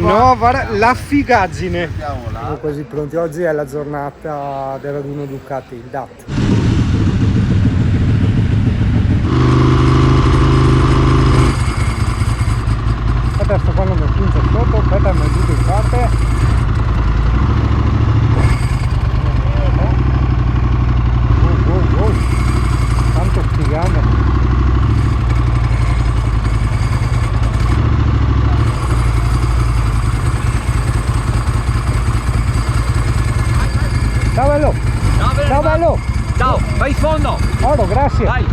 No, guarda, la figaggine. Siamo quasi pronti. Oggi è la giornata del raduno Ducati, il DAT. Adesso quando mi spinge sotto, aspetta, mi aiuto in parte. Tanto sfigando. Ciao bello! Ciao bello! Ciao, vai in fondo! Oro, grazie! Dai!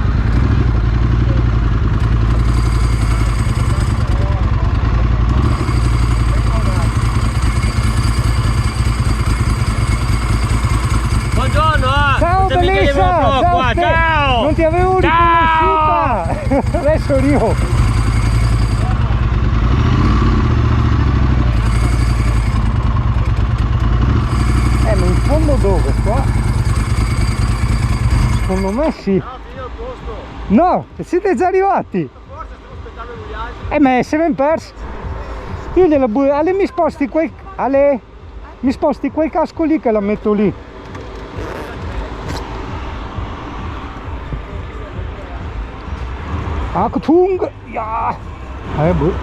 Buongiorno! Ciao bellissima! Ciao, qua. Ciao! Non ti avevo riconosciuta! Adesso io! Ma in fondo dove? Qua? Secondo me sì. No, siete già arrivati? Ma se ben perso. Io gliela Ale, mi sposti quel... Ale, mi sposti quel casco lì che la metto lì. Achtung! Ja! Boh.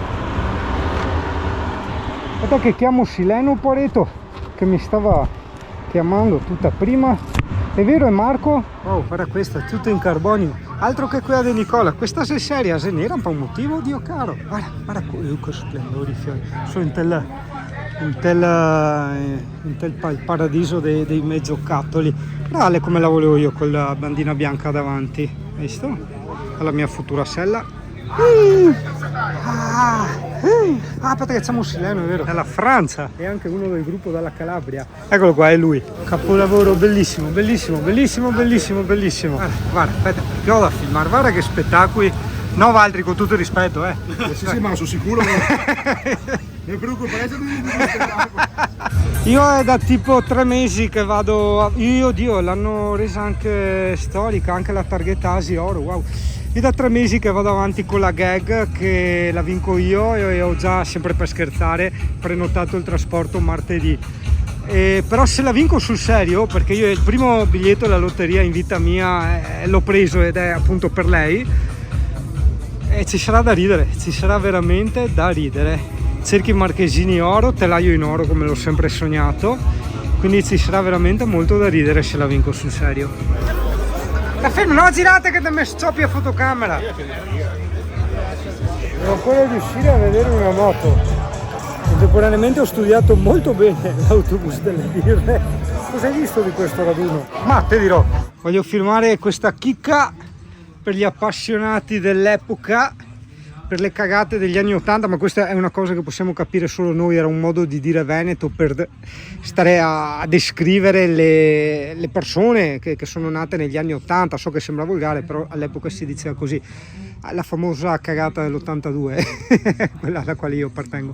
Aspetta che chiamo Sileno Poreto che mi stava chiamando tutta prima. È vero, è Marco? Oh, guarda questa, tutto in carbonio. Altro che quella di Nicola. Questa se seria, se nera per un motivo, Dio caro. Guarda che splendore i fiori. Sono in tel paradiso dei mezzoccattoli. Guarda come la volevo io con la bandina bianca davanti. Hai visto? Alla mia futura sella. Aspetta che c'è Sileno, è vero? Dalla Francia. E anche uno del gruppo dalla Calabria. Eccolo qua, è lui. Capolavoro bellissimo, bellissimo, bellissimo, bellissimo, bellissimo. Guarda, aspetta, che ho da filmare, guarda che spettacoli. No, Valtri, con tutto il rispetto, Sì, ma sono sicuro che... Mi preoccupa, Io è da tipo 3 mesi che vado... Dio, l'hanno resa anche storica, anche la targhetta Asi Oro, wow. Io da 3 mesi che vado avanti con la gag che la vinco io e ho già, sempre per scherzare, prenotato il trasporto martedì. Però se la vinco sul serio, perché io il primo biglietto della lotteria in vita mia l'ho preso ed è appunto per lei, e ci sarà da ridere, ci sarà veramente da ridere. Cerchi Marchesini oro, telaio in oro come l'ho sempre sognato, quindi ci sarà veramente molto da ridere se la vinco sul serio. La fermo, no, girate che ti ho messo cioppi a fotocamera. Devo ancora riuscire a vedere una moto. Contemporaneamente ho studiato molto bene l'autobus delle birre. Cosa hai visto di questo raduno? Ma te dirò, voglio filmare questa chicca per gli appassionati dell'epoca, per le cagate degli anni 80, ma questa è una cosa che possiamo capire solo noi, era un modo di dire veneto per stare a descrivere le persone che sono nate negli anni 80. So che sembra volgare, però all'epoca si diceva così. La famosa cagata dell'82, quella alla quale io appartengo.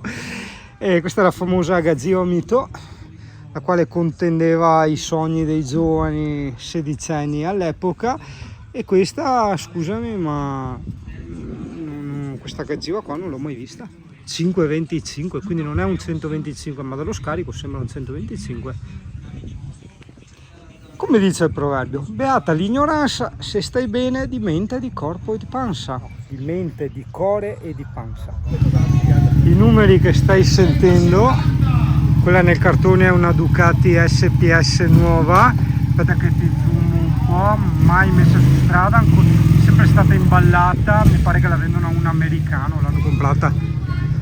E questa è la famosa Gazzio Mito, la quale contendeva i sogni dei giovani sedicenni all'epoca. E questa, scusami, ma questa Gazzio qua non l'ho mai vista. 525, quindi non è un 125, ma dallo scarico sembra un 125. Come dice il proverbio, beata l'ignoranza, se stai bene di mente, di corpo e di panza. Di mente, di core e di panza. I numeri che stai sentendo, quella nel cartone è una Ducati SPS nuova. Aspetta che ti zoom un po', mai messa su strada, sempre stata imballata, mi pare che la vendono a un americano, l'hanno comprata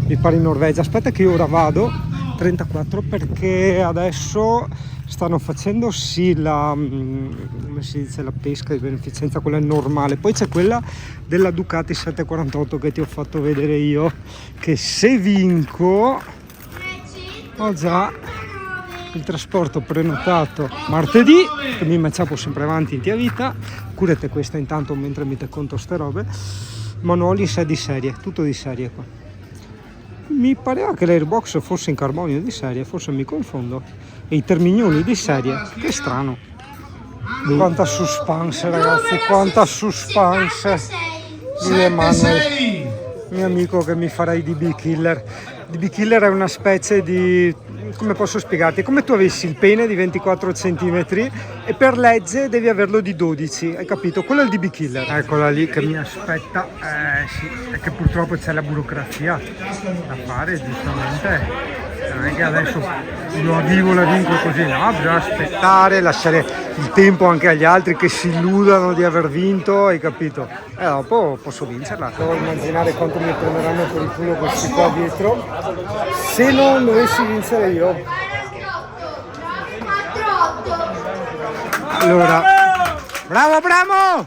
mi pare in Norvegia. Aspetta che io ora vado 34 perché adesso stanno facendo sì la, come si dice, la pesca di beneficenza, quella normale. Poi c'è quella della Ducati 748 che ti ho fatto vedere io, che se vinco ho già il trasporto prenotato martedì, che mi matciapo sempre avanti in tia vita. Curate questa intanto mentre mi te conto ste robe. Manuali 6 di serie, tutto di serie qua. Mi pareva che l'airbox fosse in carbonio di serie, forse mi confondo. E i termignoni di serie, che strano. Quanta suspense ragazzi, quanta suspense. mio amico che mi farà i DB Killer. DB Killer è una specie di, come posso spiegarti, è come tu avessi il pene di 24 cm e per legge devi averlo di 12, hai capito? Quello è il DB Killer. Eccola lì che mi aspetta, sì, è che purtroppo c'è la burocrazia da fare, giustamente. Non è che adesso lo avvivo la vinco così, no, bisogna aspettare, lasciare il tempo anche agli altri che si illudano di aver vinto, hai capito? E dopo posso vincerla. Devo immaginare quanto mi prenderanno per il culo questi qua dietro se non dovessi vincere io. Allora, bravo!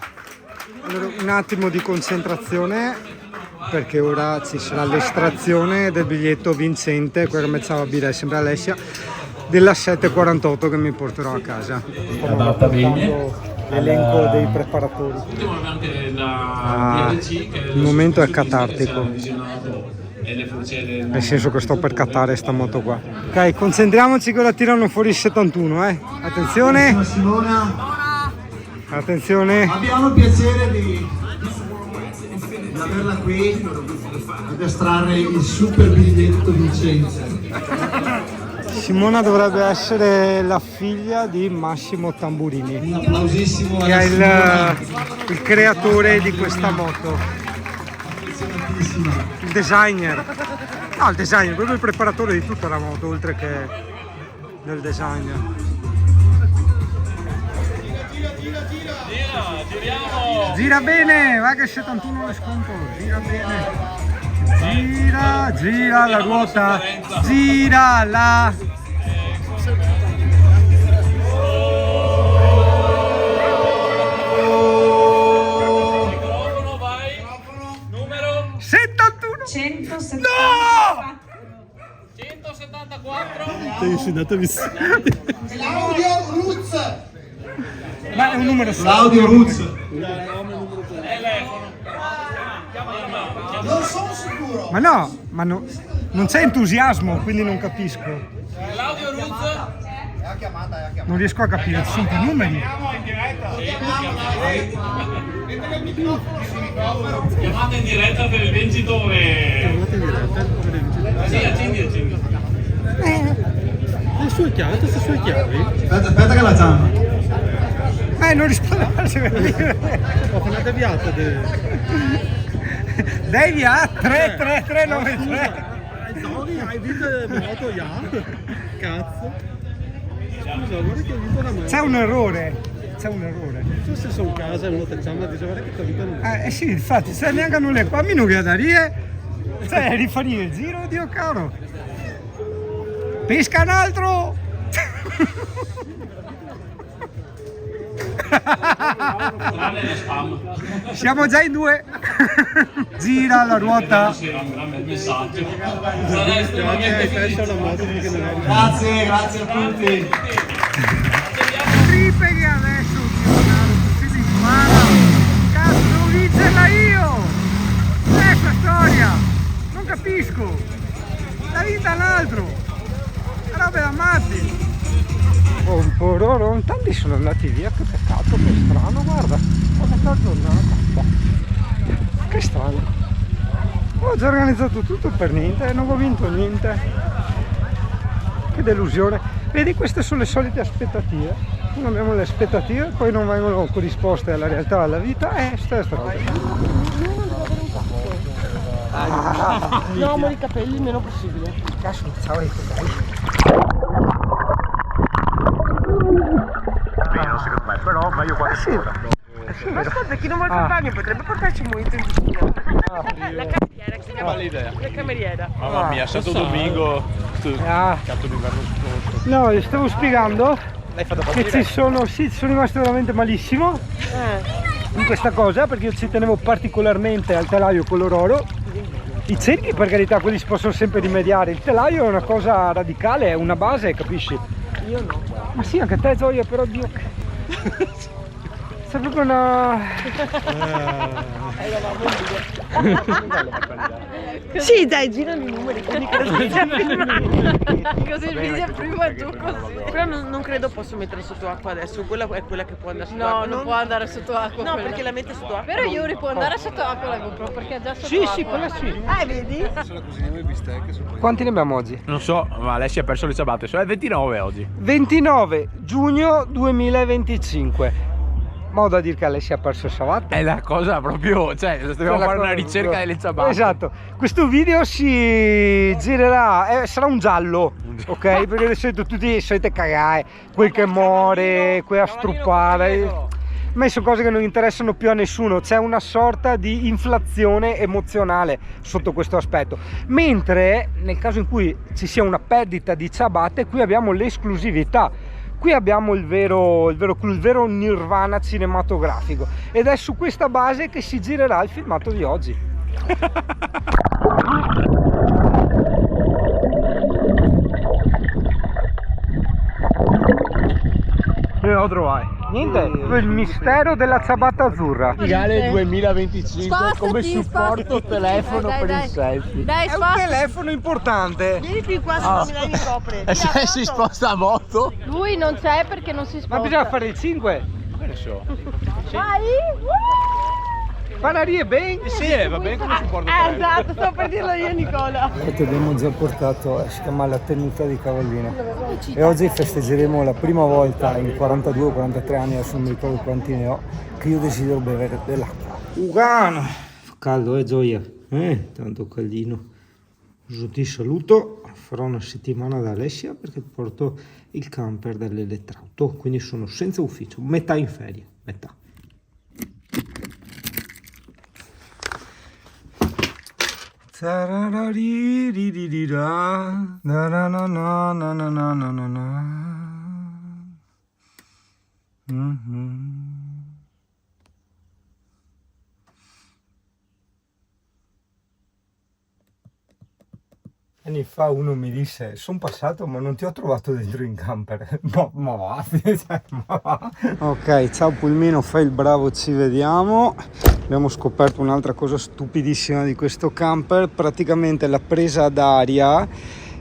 Allora, un attimo di concentrazione, perché ora ci sarà l'estrazione del biglietto vincente, quella che mi stava a dire sempre Alessia, della 748 che mi porterò a casa. Sto guardando l'elenco dei preparatori. Il momento è catartico, nel senso che sto per cattare sta moto qua. Ok, concentriamoci che ora tirano fuori il 71, Attenzione! Attenzione! Abbiamo il piacere di averla qui ad estrarre il super biglietto vincente. Simona dovrebbe essere la figlia di Massimo Tamburini, Un applausissimo che alla è il creatore di questa moto, il designer. No, il designer, proprio il preparatore di tutta la moto, oltre che del designer. Gira bene, va che 71 lo sconto, gira bene. Gira la ruota, girala. Numero 71. 174. No! 174. Claudio Ruz. Ma è un numero solo. Claudio Ruz. Telefono. Non sono sicuro. Ma no, non c'è entusiasmo, quindi non capisco. Claudio Ruz. Non riesco a capire, ci sono più numeri. Chiamata in diretta per il vincitore. Sì, accendi. Le sue chiavi, queste sue chiavi? Aspetta che la chiamo. Non risponde Ho appena deviato. Devia 33393. Sorry, hai vinto le moto, ja? Cazzo. Scusa, guarda che ho vinto la moto. C'è un errore. Se sono a casa e uno ti chiama e dice guarda che ti ho vinto la moto. Sì, infatti, se neanche non le qua, mi non guardarie. Cioè, rifare il giro, Dio caro. Pesca un altro. Siamo già in 2. Gira la ruota. C'era un gran bel messaggio. Sarà estremamente felice. Grazie a tutti. Tripe che adesso, Dio caro, si dispara. Cazzo, devo vincerla io. Questa storia. Non capisco. L'ha vinta un altro. Roba da matti. Tanti sono andati via, che peccato, che strano, guarda la giornata. Che strano. Ho già organizzato tutto per niente, non ho vinto niente. Che delusione. Vedi, queste sono le solite aspettative. Non abbiamo le aspettative, poi non vengono corrisposte alla realtà, alla vita, stessa roba. No, ma i capelli il meno possibile. Cazzo, ciao, dai. Però meglio qua Sì. Ma ascolta, chi non vuole fare il bagno potrebbe portarci un momento in cucina. La cameriera, si chiama l'idea. la cameriera. Mamma mia, Santo Domingo. Cazzo d'inverno scorso. No, gli stavo spiegando L'hai fatto che ci sono rimasto veramente malissimo in questa cosa, perché io ci tenevo particolarmente al telaio color oro. I cerchi, per carità, quelli si possono sempre rimediare. Il telaio è una cosa radicale, è una base, capisci? Io no. Ma sì, anche te, Gioia, però Dio. Sta proprio una... Sì, dai, girano i numeri, quindi credo che sia filmato. Così il video prima e tu così. Però non credo posso mettere sotto acqua adesso, quella è quella che può andare sotto No, acqua. non può andare sotto acqua. No, quella. perché la mette sotto acqua. Però Yuri può andare sotto acqua la GoPro perché è già sotto Sì, acqua. sì, quella sì. Vedi? Quanti ne abbiamo oggi? Non so, ma Alessia ha perso le ciabatte, sono le 29 oggi. 29 giugno 2025. Ma ho da dire che Alessia ha perso ciabatte. È la cosa proprio, cioè, dobbiamo fare una ricerca delle ciabatte. Esatto, questo video si girerà, sarà un giallo, ok? Perché di solito tutti solite cagare, quel che muore, quel a struppare. Ma sono cose che non interessano più a nessuno, c'è una sorta di inflazione emozionale sotto questo aspetto. Mentre nel caso in cui ci sia una perdita di ciabatte, qui abbiamo l'esclusività. Qui abbiamo il vero nirvana cinematografico ed è su questa base che si girerà il filmato di oggi. Che lo trovai? Niente, il mistero della ciabatta azzurra. Gale 2025 Spostati, come supporto spostati. telefono Dai, per dai. il selfie. Dai, È un sposta. telefono importante. Vieni più qua, se non mi dai mi copre. E se si sposta a moto? Lui non c'è perché non si sposta. Ma bisogna fare il 5. Che ne so. Vai! Panarie ben. Sì, va bene come supporto Esatto, sto per dirlo io Nicola. Ti abbiamo già portato, si chiama la tenuta di Cavallino e oggi festeggeremo la prima volta in 42-43 anni, adesso non mi ricordo quanti ne ho, che io desidero bere dell'acqua. Ugano! Caldo, gioia, tanto caldino. Io ti saluto, farò una settimana da Alessia perché porto il camper dall'elettrauto, quindi sono senza ufficio, metà in ferie, metà. Anni fa uno mi disse: sono passato ma non ti ho trovato dentro in camper. Ma va, ma va. Ok, ciao Pulmino, fai il bravo, ci vediamo. Abbiamo scoperto un'altra cosa stupidissima di questo camper, praticamente la presa d'aria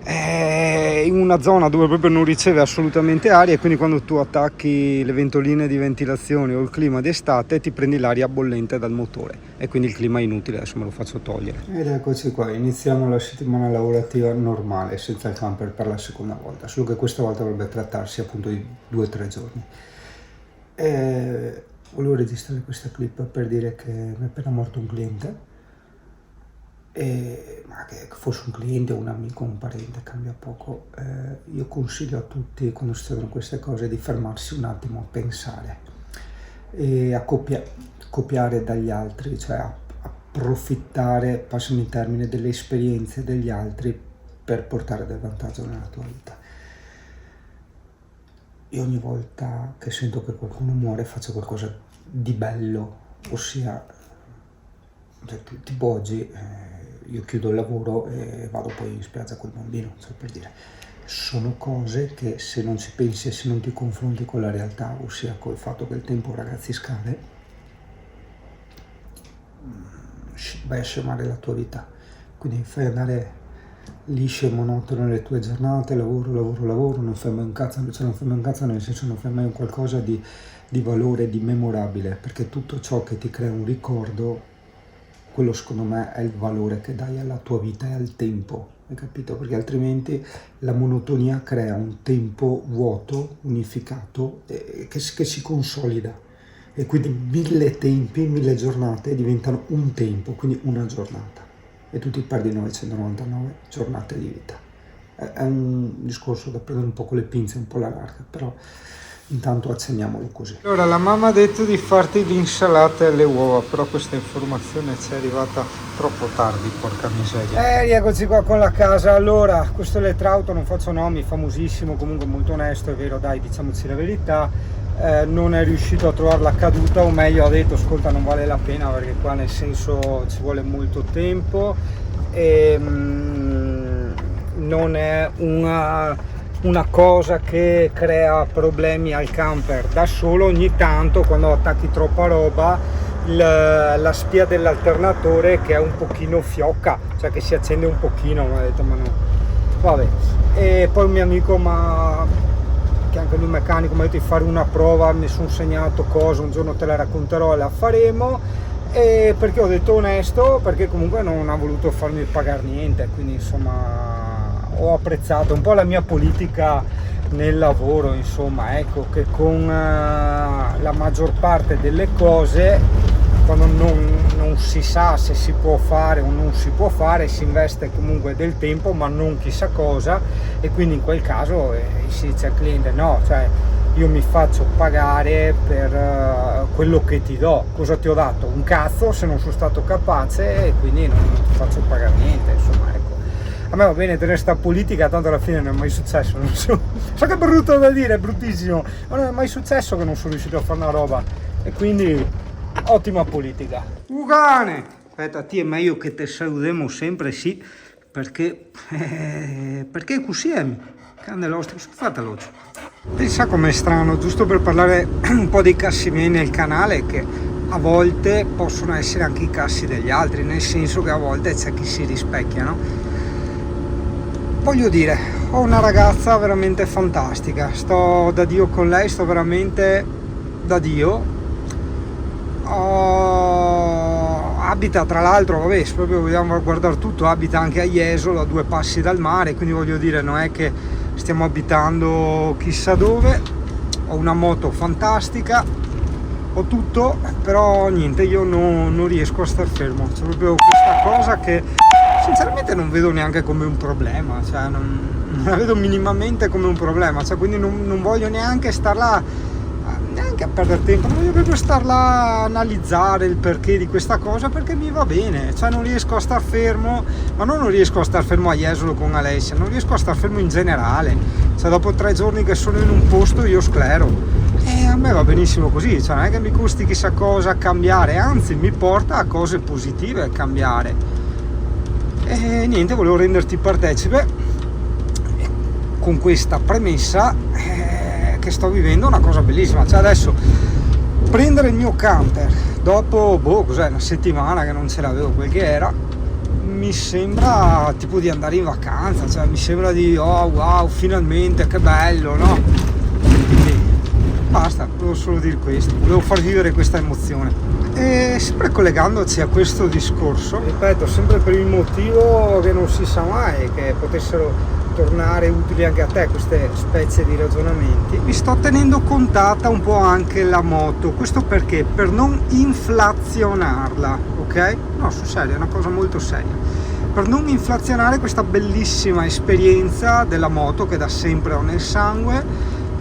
è in una zona dove proprio non riceve assolutamente aria e quindi quando tu attacchi le ventoline di ventilazione o il clima d'estate ti prendi l'aria bollente dal motore e quindi il clima è inutile, adesso me lo faccio togliere. Ed eccoci qua, iniziamo la settimana lavorativa normale senza il camper per la seconda volta, solo che questa volta dovrebbe trattarsi appunto di 2 o 3 giorni. Volevo registrare questa clip per dire che mi è appena morto un cliente, ma che fosse un cliente, un amico, un parente, cambia poco. Io consiglio a tutti, quando succedono queste cose, di fermarsi un attimo a pensare e a copiare dagli altri, cioè a approfittare, passami il termine, delle esperienze degli altri per portare del vantaggio nella tua vita. Io ogni volta che sento che qualcuno muore faccio qualcosa di bello, ossia, cioè, tipo oggi io chiudo il lavoro e vado poi in spiaggia col bambino, cioè per dire, sono cose che se non ci pensi e se non ti confronti con la realtà, ossia col fatto che il tempo, ragazzi, scade, vai a scemare la tua vita, quindi fai andare lisce e monotone le tue giornate, lavoro, non fai mai un cazzo, cioè non fai mai un cazzo nel senso non fai mai un qualcosa di valore, di memorabile, perché tutto ciò che ti crea un ricordo, quello secondo me è il valore che dai alla tua vita e al tempo, hai capito? Perché altrimenti la monotonia crea un tempo vuoto, unificato, che si consolida e quindi 1000 tempi, 1000 giornate diventano un tempo, quindi una giornata e tu ti perdi 999 giornate di vita. È un discorso da prendere un po' con le pinze, un po' alla larga, però intanto accenniamolo così. Allora, la mamma ha detto di farti l'insalata e le uova, però questa informazione ci è arrivata troppo tardi, porca miseria. Rieccoci qua con la casa. Allora, questo elettrauto, non faccio nomi, famosissimo, comunque molto onesto, è vero, dai, diciamoci la verità, non è riuscito a trovare la caduta, o meglio ha detto, ascolta, non vale la pena perché qua nel senso ci vuole molto tempo e non una cosa che crea problemi al camper da solo. Ogni tanto, quando attacchi troppa roba, la spia dell'alternatore che è un pochino fiocca, cioè che si accende un pochino, mi ha detto ma no, vabbè. E poi un mio amico, che anche lui meccanico, mi ha detto di fare una prova, mi sono segnato cosa, un giorno te la racconterò e la faremo. E perché ho detto onesto, perché comunque non ha voluto farmi pagare niente, quindi insomma ho apprezzato un po' la mia politica nel lavoro, insomma, ecco, che con la maggior parte delle cose, quando non si sa se si può fare o non si può fare, si investe comunque del tempo, ma non chissà cosa, e quindi in quel caso si dice al cliente no, cioè io mi faccio pagare per quello che ti do. Cosa ti ho dato? Un cazzo se non sono stato capace, e quindi non ti faccio pagare niente, insomma, ecco. A me va bene tenere sta politica, tanto alla fine non è mai successo, non so che è brutto da dire, è bruttissimo, ma non è mai successo che non sono riuscito a fare una roba, e quindi ottima politica. Ugane! Aspetta, ti è meglio che te salutiamo sempre, sì, perché così è. Candelostro, fatelo. Pensa com'è strano, giusto per parlare un po' dei cassi miei nel canale, che a volte possono essere anche i cassi degli altri, nel senso che a volte c'è chi si rispecchia, no? Voglio dire, ho una ragazza veramente fantastica, sto da Dio con lei, sto veramente da Dio. Abita, tra l'altro, vabbè, se proprio vogliamo guardare tutto, abita anche a Jesolo, a 2 passi dal mare, quindi voglio dire, non è che stiamo abitando chissà dove. Ho una moto fantastica, ho tutto, però niente, io non riesco a star fermo. C'è proprio questa cosa che sinceramente non vedo neanche come un problema, cioè non la vedo minimamente come un problema, cioè, quindi non voglio neanche star là a perdere tempo, non voglio proprio star là a analizzare il perché di questa cosa, perché mi va bene, cioè non riesco a star fermo, ma non riesco a star fermo a Jesolo con Alessia, non riesco a star fermo in generale, cioè dopo 3 giorni che sono in un posto io sclero, e a me va benissimo così, cioè non è che mi costi chissà cosa cambiare, anzi mi porta a cose positive cambiare. E niente, volevo renderti partecipe con questa premessa, che sto vivendo una cosa bellissima, cioè adesso prendere il mio camper dopo cos'è, una settimana che non ce l'avevo, quel che era, mi sembra tipo di andare in vacanza, cioè mi sembra di oh wow, finalmente, che bello, no? Quindi basta, volevo solo dire questo, volevo far vivere questa emozione. E sempre collegandoci a questo discorso, ripeto, sempre per il motivo che non si sa mai, che potessero tornare utili anche a te queste specie di ragionamenti, mi sto tenendo contata un po' anche la moto. Questo perché? Per non inflazionarla, ok? No, sul serio, è una cosa molto seria. Per non inflazionare questa bellissima esperienza della moto che da sempre ho nel sangue,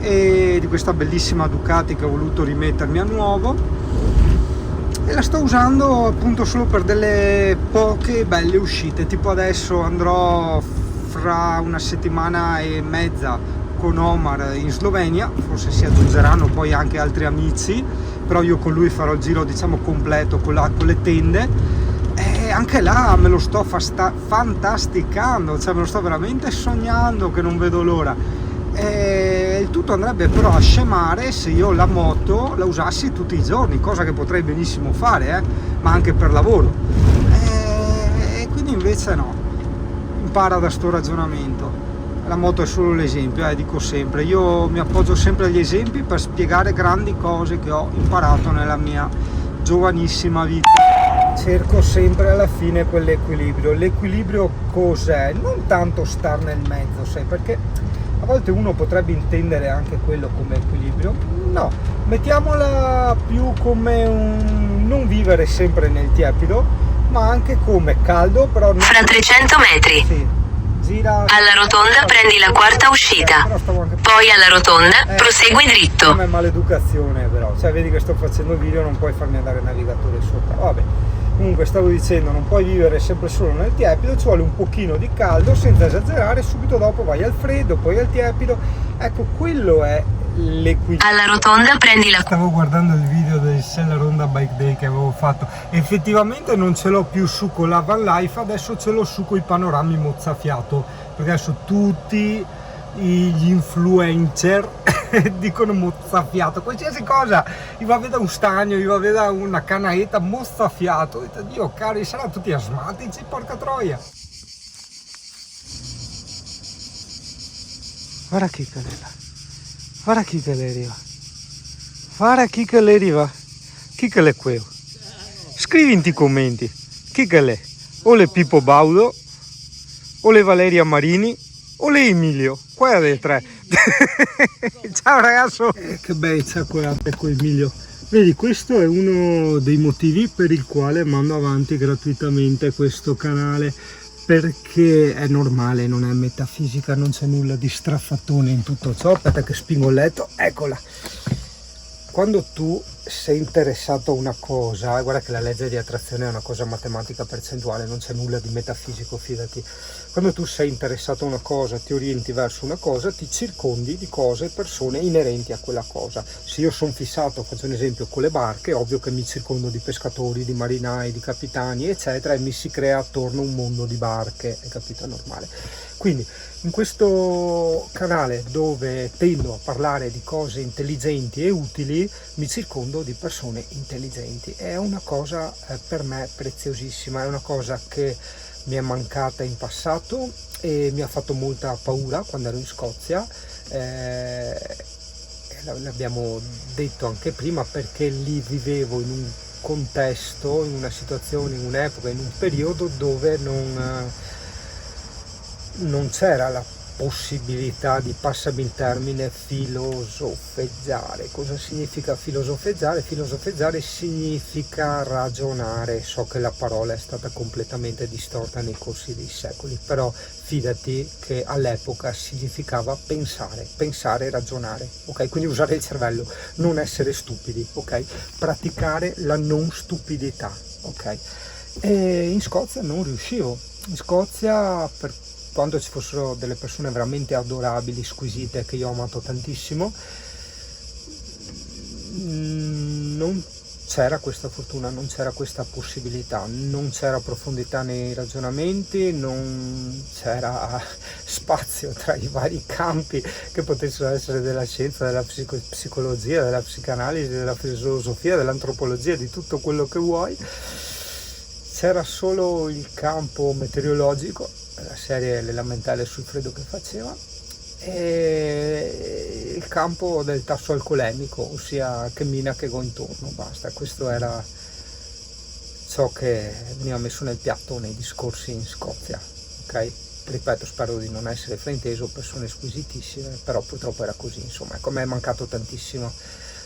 e di questa bellissima Ducati che ho voluto rimettermi a nuovo, e la sto usando appunto solo per delle poche belle uscite, tipo adesso andrò fra una settimana e mezza con Omar in Slovenia, forse si aggiungeranno poi anche altri amici, però io con lui farò il giro diciamo completo con le tende, e anche là me lo sto fantasticando, cioè me lo sto veramente sognando, che non vedo l'ora. E il tutto andrebbe però a scemare se io la moto la usassi tutti i giorni, cosa che potrei benissimo fare, ma anche per lavoro, e quindi invece no. Impara da sto ragionamento, la moto è solo l'esempio, dico sempre, io mi appoggio sempre agli esempi per spiegare grandi cose che ho imparato nella mia giovanissima vita. Cerco sempre alla fine quell'equilibrio. L'equilibrio cos'è? Non tanto star nel mezzo, sai, perché a volte uno potrebbe intendere anche quello come equilibrio, no, mettiamola più come un non vivere sempre nel tiepido, ma anche come caldo, però non... Fra 300 metri. Sì, gira... Alla rotonda prendi la quarta uscita, poi alla rotonda prosegui dritto. Come maleducazione però, cioè vedi che sto facendo video, non puoi farmi andare il navigatore sopra, vabbè. Comunque stavo dicendo, non puoi vivere sempre solo nel tiepido, ci vuole un pochino di caldo senza esagerare, subito dopo vai al freddo, poi al tiepido, ecco quello è l'equilibrio. Alla rotonda prendi la... Stavo guardando il video del Sella Ronda Bike Day che avevo fatto, effettivamente non ce l'ho più su con la Van Life, adesso ce l'ho su con i panorami mozzafiato, perché adesso tutti gli influencer dicono mozzafiato, qualsiasi cosa, gli va a vedere un stagno, gli va a vedere una canaetta, mozzafiato, ho detto, Dio cari, saranno tutti asmatici, porca troia. Guarda chi che è là, guarda chi che le arriva, guarda chi che le arriva, chi che le qui? Scrivi in commenti, chi che le? O le Pippo Baudo, o le Valeria Marini, o le Emilio, qua le tre. Ciao ragazzo! Che bella quella con Emilio. Vedi, questo è uno dei motivi per il quale mando avanti gratuitamente questo canale, perché è normale, non è metafisica, non c'è nulla di straffattone in tutto ciò. Aspetta che spingo il letto, eccola. Quando tu sei interessato a una cosa, guarda che la legge di attrazione è una cosa matematica percentuale, non c'è nulla di metafisico, fidati. Quando tu sei interessato a una cosa, ti orienti verso una cosa, ti circondi di cose e persone inerenti a quella cosa. Se io sono fissato, faccio un esempio, con le barche, è ovvio che mi circondo di pescatori, di marinai, di capitani, eccetera, e mi si crea attorno un mondo di barche, hai capito? È normale. Quindi in questo canale, dove tendo a parlare di cose intelligenti e utili, mi circondo di persone intelligenti. È una cosa per me preziosissima, è una cosa che mi è mancata in passato e mi ha fatto molta paura quando ero in Scozia. L'abbiamo detto anche prima, perché lì vivevo in un contesto, in una situazione, in un'epoca, in un periodo dove non c'era la possibilità di, passami il termine, filosofeggiare. Cosa significa filosofeggiare? Filosofeggiare significa ragionare. So che la parola è stata completamente distorta nei corsi dei secoli, però fidati che all'epoca significava pensare e ragionare, ok? Quindi usare il cervello, non essere stupidi, ok? Praticare la non stupidità, ok? E in Scozia non riuscivo. In Scozia, per quanto ci fossero delle persone veramente adorabili, squisite, che io ho amato tantissimo, non c'era questa fortuna, non c'era questa possibilità, non c'era profondità nei ragionamenti, non c'era spazio tra i vari campi che potessero essere della scienza, della psicologia, della psicanalisi, della filosofia, dell'antropologia, di tutto quello che vuoi. C'era solo il campo meteorologico, la serie Le lamentele sul freddo che faceva, e il campo del tasso alcolemico, ossia che mina che go intorno, basta. Questo era ciò che veniva messo nel piatto nei discorsi in Scozia, ok? Ripeto, spero di non essere frainteso, persone squisitissime, però purtroppo era così, insomma. Ecco, a me è mancato tantissimo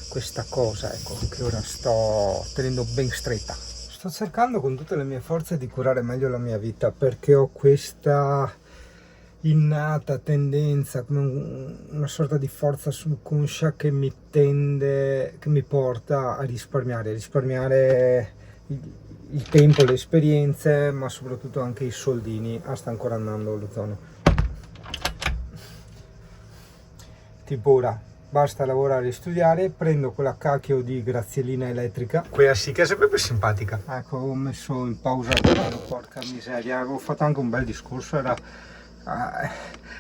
questa cosa, ecco, che ora sto tenendo ben stretta. Sto cercando con tutte le mie forze di curare meglio la mia vita, perché ho questa innata tendenza, come una sorta di forza subconscia che mi porta a risparmiare il tempo, le esperienze, ma soprattutto anche i soldini. Sta ancora andando l'ozono. Tipo ora. Basta lavorare e studiare, prendo quella cacchio di graziellina elettrica. Quella sì che è sempre più simpatica. Ecco, ho messo in pausa, porca miseria, avevo fatto anche un bel discorso, era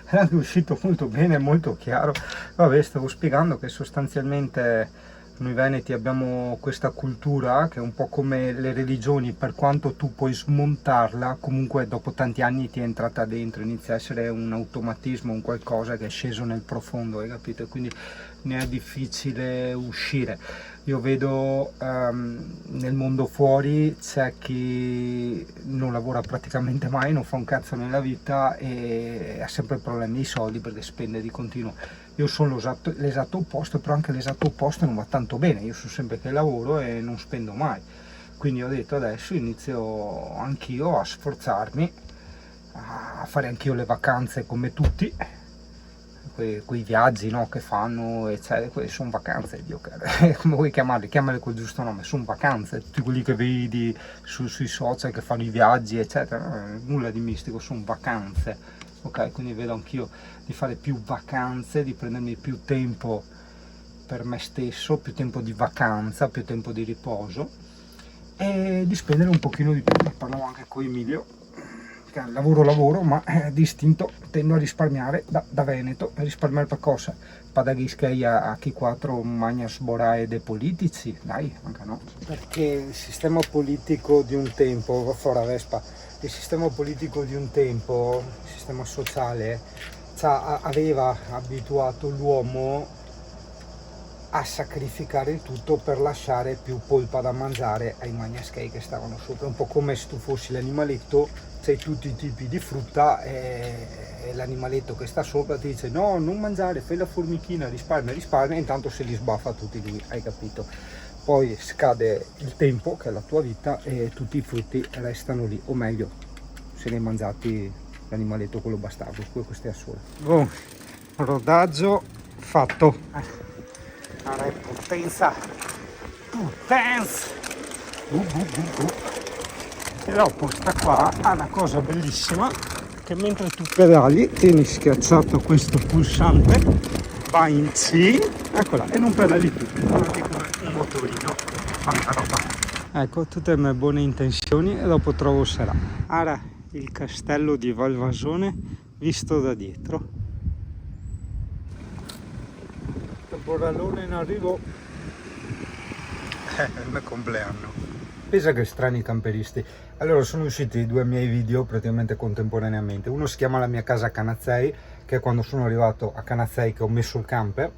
anche uscito molto bene, molto chiaro. Vabbè, stavo spiegando che sostanzialmente noi veneti abbiamo questa cultura che è un po' come le religioni, per quanto tu puoi smontarla, comunque dopo tanti anni ti è entrata dentro, inizia a essere un automatismo, un qualcosa che è sceso nel profondo, hai capito? E quindi ne è difficile uscire. Io vedo nel mondo fuori c'è chi non lavora praticamente mai, non fa un cazzo nella vita e ha sempre problemi di soldi perché spende di continuo. Io sono l'esatto opposto, però anche l'esatto opposto non va tanto bene. Io so sempre che lavoro e non spendo mai. Quindi ho detto adesso inizio anch'io a sforzarmi, a fare anch'io le vacanze come tutti. Quei viaggi, no, che fanno, eccetera, sono vacanze, Dio caro. Come vuoi chiamarli col giusto nome, sono vacanze. Tutti quelli che vedi sui social che fanno i viaggi, eccetera, nulla di mistico, sono vacanze. Ok, quindi vedo anch'io di fare più vacanze, di prendermi più tempo per me stesso, più tempo di vacanza, più tempo di riposo e di spendere un pochino di più. Parlavo anche con Emilio, lavoro, ma distinto tendo a risparmiare da Veneto, a risparmiare per cosa? Padaghischi a chi quattro magna sborae dei politici, dai, anche no. Perché il sistema politico di un tempo, va fuori a Vespa, il sistema politico di un tempo, il sistema sociale, aveva abituato l'uomo a sacrificare il tutto per lasciare più polpa da mangiare ai magnaschei che stavano sopra, un po' come se tu fossi l'animaletto, c'hai tutti i tipi di frutta e l'animaletto che sta sopra ti dice no, non mangiare, fai la formichina, risparmia, e intanto se li sbaffa tutti lui, hai capito? Poi scade il tempo, che è la tua vita, e tutti i frutti restano lì, o meglio, se ne hai mangiati l'animaletto quello bastardo, questo è solo. Boh, rodaggio fatto. Ora è potenza. E dopo sta qua ha una cosa bellissima, che mentre tu pedali tieni schiacciato questo pulsante, vai in C, eccola, e non pedali più, guardate come un motorino, quanta roba. Ecco, tutte le mie buone intenzioni e dopo trovo sarà. Ora il castello di Valvasone visto da dietro. Borralone in arrivo. Il mio compleanno. Pensa che strani camperisti. Allora sono usciti 2 miei video praticamente contemporaneamente. Uno si chiama La mia casa a Canazzei, che è quando sono arrivato a Canazzei che ho messo il camper,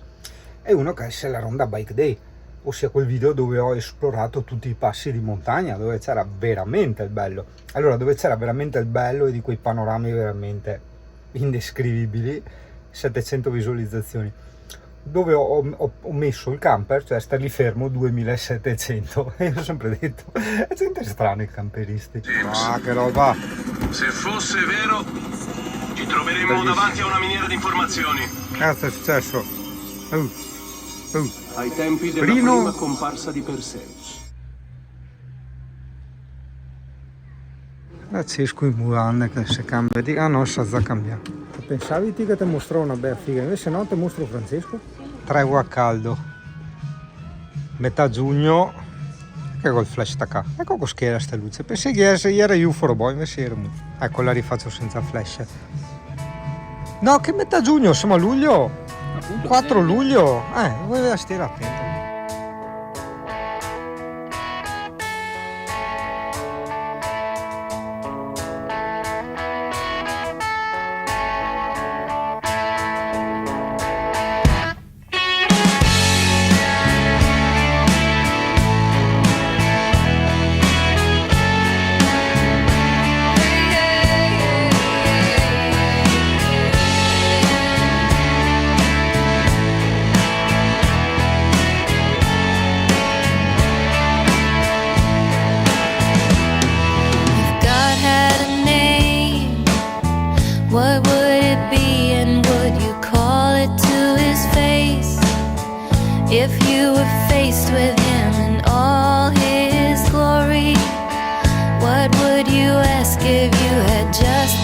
e uno che è la Ronda Bike Day, ossia quel video dove ho esplorato tutti i passi di montagna, dove c'era veramente il bello. Allora, dove c'era veramente il bello e di quei panorami veramente indescrivibili, 700 visualizzazioni. Dove ho messo il camper, cioè sta lì fermo, 2700, e io ho sempre detto, è gente strana i camperisti. Ah, che roba! Se fosse vero, ci troveremmo davanti a una miniera di informazioni. Cazzo è successo? Ai tempi della prima comparsa di Perseus. Pazzesco in murande che si cambia di... Ah no, sta già cambiando. Pensavi che ti mostrò una bella figa, invece no, ti mostro Francesco. Tregua a caldo. Metà giugno. Che col flash stacca. Ecco che schiera sta luce. Pensai che era UFO boy, invece era... Ecco, la rifaccio senza flash. No, che metà giugno, siamo a luglio. 4 luglio. Vuoi stare attento. What would it be and would you call it to his face? If you were faced with him in all his glory, what would you ask if you had just